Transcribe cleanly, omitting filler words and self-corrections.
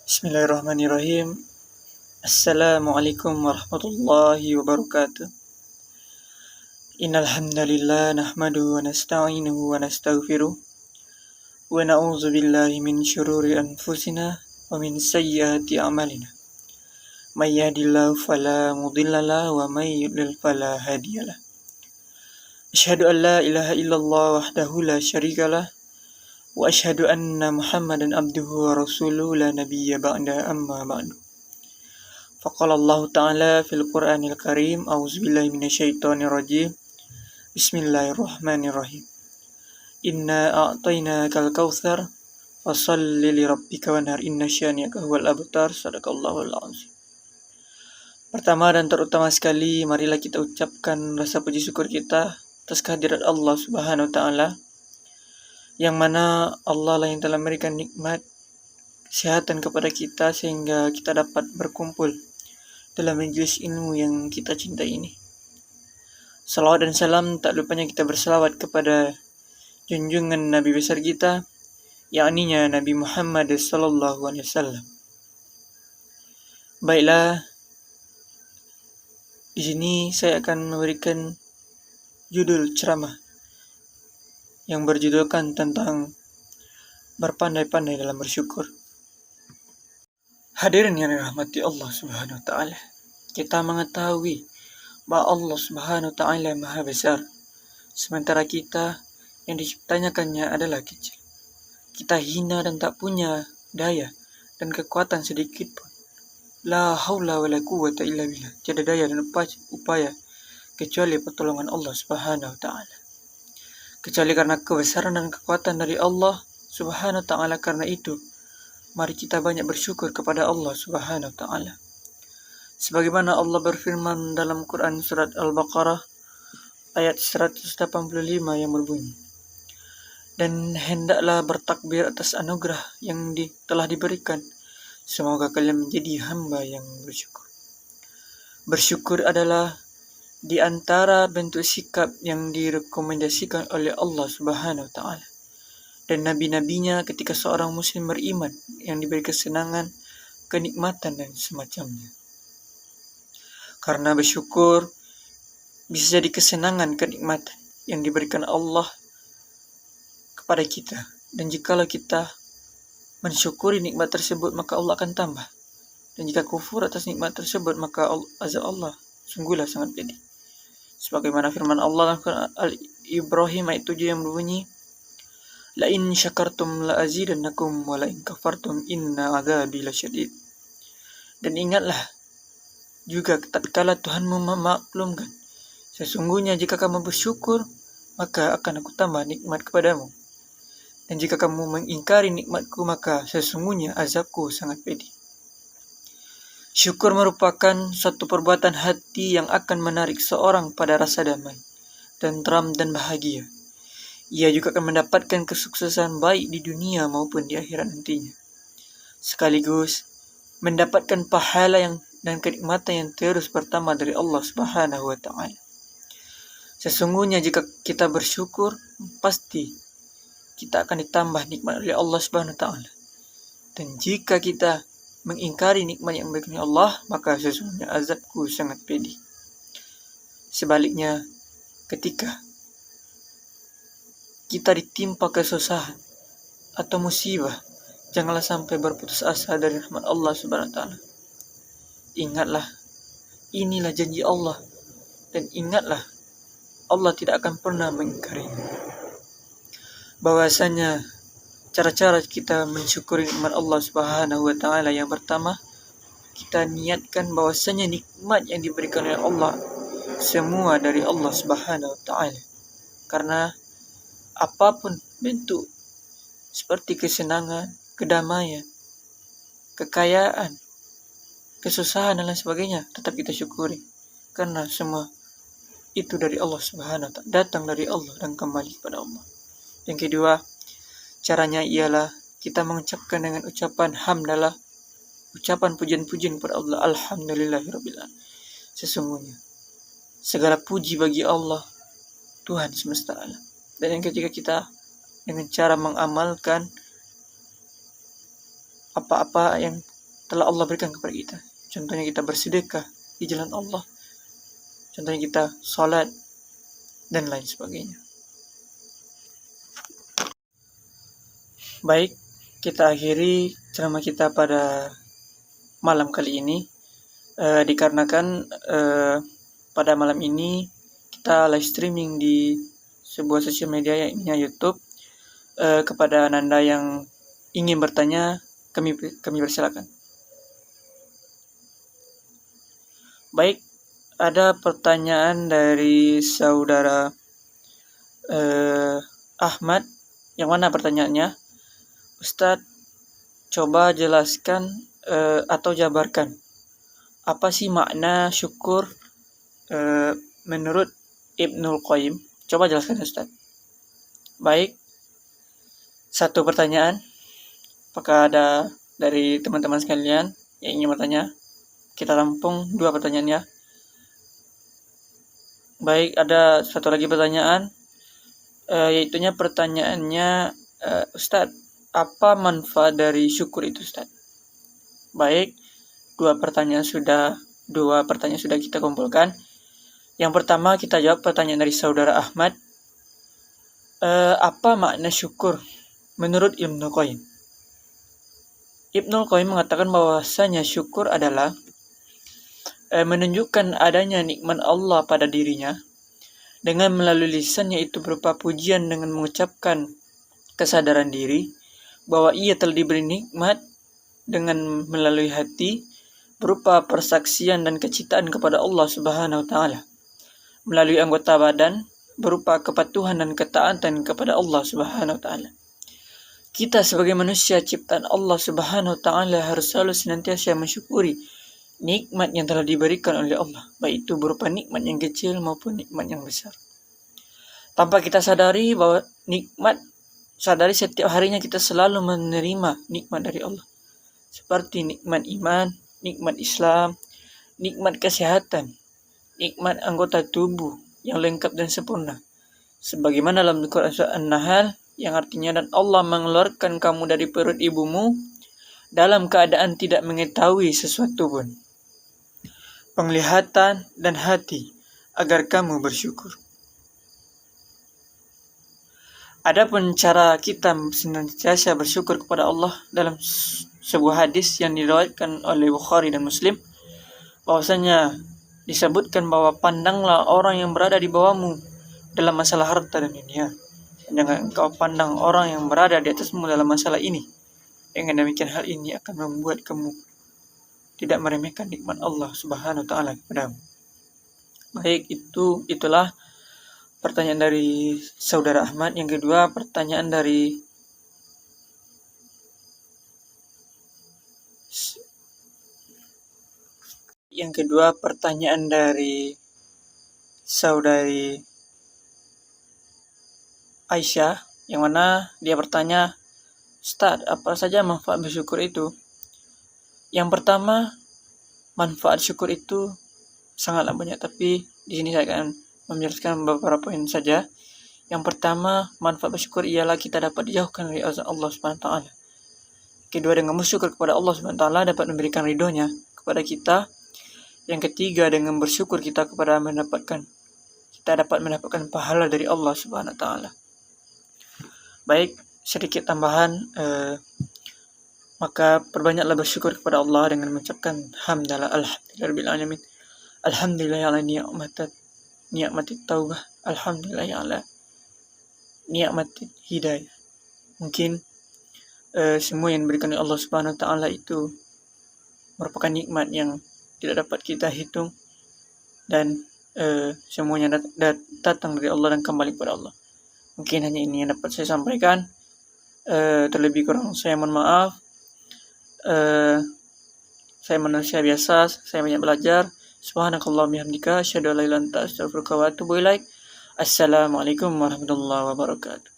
Bismillahirrahmanirrahim. Assalamualaikum warahmatullahi wabarakatuh. Innal hamdalillah nahmaduhu wa nasta'inuhu wa nastaghfiruh wa na'udzu billahi min syururi anfusina wa min sayyiati a'malina. May yahdihillahu fala mudhillalah wa may yudlil fala hadiyalah. Asyhadu an la ilaha illallah wahdahu la syarikalah wa asyhadu anna Muhammadan abduhu wa rasuluhu la nabiyya ba'da amma ba'du. Faqala Allah Ta'ala fil Qur'anil Karim, a'udzubillahi minasyaitonir rajim. Bismillahirrahmanirrahim. Inna a'tainakal kautsar fashalli li rabbika wanhar inna syani'aka huwal abtar. Shadaqallahul azim. Pertama dan terutama sekali, marilah kita ucapkan rasa puji syukur kita atas kehadirat Allah Subhanahu wa taala, yang mana Allah lah yang telah memberikan nikmat kesehatan kepada kita sehingga kita dapat berkumpul dalam majelis ilmu yang kita cintai ini. Salawat dan salam tak lupanya kita berselawat kepada junjungan Nabi besar kita, yakninya Nabi Muhammad sallallahu alaihi wasallam. Baiklah, di sini saya akan memberikan judul ceramah yang berjudulkan tentang berpandai-pandai dalam bersyukur. Hadirin yang dirahmati Allah Subhanahu wa taala, kita mengetahui bahwa Allah Subhanahu wa taala Maha Besar, sementara kita yang diciptakannya adalah kecil. Kita hina dan tak punya daya dan kekuatan sedikit pun. La haula wala quwwata illa billah. Tiada daya dan upaya kecuali pertolongan Allah Subhanahu wa taala. Kecuali karena kebesaran dan kekuatan dari Allah Subhanahu wa taala. Karena itu, mari kita banyak bersyukur kepada Allah Subhanahu wa taala. Sebagaimana Allah berfirman dalam Quran surat Al-Baqarah ayat 185 yang berbunyi, dan hendaklah bertakbir atas anugerah yang telah diberikan. Semoga kalian menjadi hamba yang bersyukur. Bersyukur adalah di antara bentuk sikap yang direkomendasikan oleh Allah Subhanahu wa taala dan nabi-nabinya ketika seorang muslim beriman yang diberi kesenangan, kenikmatan dan semacamnya. Karena bersyukur bisa jadi kesenangan, kenikmatan yang diberikan Allah kepada kita, dan jikalau kita mensyukuri nikmat tersebut maka Allah akan tambah, dan jika kufur atas nikmat tersebut maka azab Allah sungguhlah sangat pedih. Sebagaimana firman Allah dalam Quran Al-Ibrahim ayat 7 yang berbunyi, la in syakartum la azidannakum wa la in kafartum inna adzabi lasyadid. Dan ingatlah juga tatkala Tuhanmu memaklumkan, sesungguhnya jika kamu bersyukur maka akan aku tambah nikmat kepadamu, dan jika kamu mengingkari nikmatku maka sesungguhnya azabku sangat pedih. Syukur merupakan suatu perbuatan hati yang akan menarik seorang pada rasa damai, tentram dan bahagia. Ia juga akan mendapatkan kesuksesan baik di dunia maupun di akhirat nantinya, sekaligus mendapatkan pahala dan kenikmatan yang terus bertambah dari Allah Subhanahu wa taala. Sesungguhnya jika kita bersyukur, pasti kita akan ditambah nikmat oleh Allah Subhanahu wa taala. Dan jika kita mengingkari nikmat yang diberikan Allah, maka sesungguhnya azabku sangat pedih. Sebaliknya, ketika kita ditimpa kesusahan atau musibah, janganlah sampai berputus asa dari rahmat Allah Subhanahu wa taala. Ingatlah, inilah janji Allah, dan ingatlah Allah tidak akan pernah mengingkarinya. Bahwasanya cara-cara kita mensyukuri nikmat Allah Subhanahu wa taala, yang pertama, kita niatkan bahwasanya nikmat yang diberikan oleh Allah semua dari Allah Subhanahu wa taala. Karena apapun bentuk seperti kesenangan, kedamaian, kekayaan, kesusahan dan lain sebagainya, tetap kita syukuri karena semua itu dari Allah Subhanahu wa taala, datang dari Allah dan kembali kepada Allah. Yang kedua, caranya ialah kita mengucapkan dengan ucapan hamdalah, ucapan pujian-pujian kepada Allah. Alhamdulillahirabbil alamin. Sesungguhnya segala puji bagi Allah, Tuhan semesta alam. Dan yang ketiga, kita dengan cara mengamalkan apa-apa yang telah Allah berikan kepada kita. Contohnya kita bersedekah di jalan Allah. Contohnya kita sholat dan lain sebagainya. Baik, kita akhiri ceramah kita pada malam kali ini. Dikarenakan pada malam ini kita live streaming di sebuah sosial media yaitu YouTube. Kepada Nanda yang ingin bertanya, kami persilakan. Baik, ada pertanyaan dari saudara Ahmad. Yang mana pertanyaannya? Ustadz, coba jelaskan atau jabarkan apa sih makna syukur menurut Ibnul Qayyim? Coba jelaskan Ustadz. Baik, satu pertanyaan. Apakah ada dari teman-teman sekalian yang ingin bertanya? Kita rampung 2 pertanyaannya. Baik, ada satu lagi pertanyaan, yaitunya pertanyaannya, Ustadz, apa manfaat dari syukur itu Ustadz? Baik, 2 pertanyaan sudah kita kumpulkan. Yang pertama kita jawab pertanyaan dari saudara Ahmad. Apa makna syukur menurut Ibnul Qayyim? Ibnul Qayyim mengatakan bahwasanya syukur adalah menunjukkan adanya nikmat Allah pada dirinya dengan melalui lisan, yaitu berupa pujian dengan mengucapkan kesadaran diri bahwa ia telah diberi nikmat, dengan melalui hati berupa persaksian dan kecintaan kepada Allah Subhanahu wa taala, melalui anggota badan berupa kepatuhan dan ketaatan kepada Allah Subhanahu wa taala. Kita sebagai manusia ciptaan Allah Subhanahu wa taala harus selalu senantiasa mensyukuri nikmat yang telah diberikan oleh Allah, baik itu berupa nikmat yang kecil maupun nikmat yang besar. Tanpa kita sadari bahwa setiap harinya kita selalu menerima nikmat dari Allah. Seperti nikmat iman, nikmat Islam, nikmat kesehatan, nikmat anggota tubuh yang lengkap dan sempurna. Sebagaimana dalam Al-Quran surah An-Nahl yang artinya, dan Allah mengeluarkan kamu dari perut ibumu dalam keadaan tidak mengetahui sesuatu pun, penglihatan dan hati, agar kamu bersyukur. Adapun cara kita senantiasa bersyukur kepada Allah, dalam sebuah hadis yang diriwayatkan oleh Bukhari dan Muslim, bahwasanya disebutkan bahwa pandanglah orang yang berada di bawahmu dalam masalah harta dan dunia, jangan engkau pandang orang yang berada di atasmu dalam masalah ini. Dengan demikian, hal ini akan membuat kamu tidak meremehkan nikmat Allah Subhanahu wa taala kepadamu. Baik, itulah pertanyaan dari saudara Ahmad. Yang kedua, pertanyaan dari saudari Aisyah, yang mana dia bertanya, Ustaz, apa saja manfaat bersyukur itu? Yang pertama, manfaat syukur itu sangatlah banyak, tapi di sini saya akan menjelaskan beberapa poin saja. Yang pertama, manfaat bersyukur ialah kita dapat dijauhkan dari azab Allah Subhanahu wa taala. Kedua, dengan bersyukur kepada Allah Subhanahu wa taala dapat memberikan ridhonya kepada kita. Yang ketiga, dengan bersyukur kita dapat mendapatkan pahala dari Allah Subhanahu wa taala. Baik, sedikit tambahan, maka perbanyaklah bersyukur kepada Allah dengan mengucapkan hamdalah, alhamdulillahirabbil alamin, alhamdulillah ala ni'matit taubah, alhamdulillah ala ni'matit hidayah. Mungkin semua yang diberikan oleh Allah Subhanahu wa taala itu merupakan nikmat yang tidak dapat kita hitung, dan semuanya datang dari Allah dan kembali kepada Allah. Mungkin hanya ini yang dapat saya sampaikan. Terlebih kurang saya mohon maaf. Saya manusia biasa, saya banyak belajar. Subhanakallah bihamdika, asyhadu an la ilaha illa anta, astaghfiruka wa atubu ilaik. Assalamualaikum warahmatullahi wabarakatuh.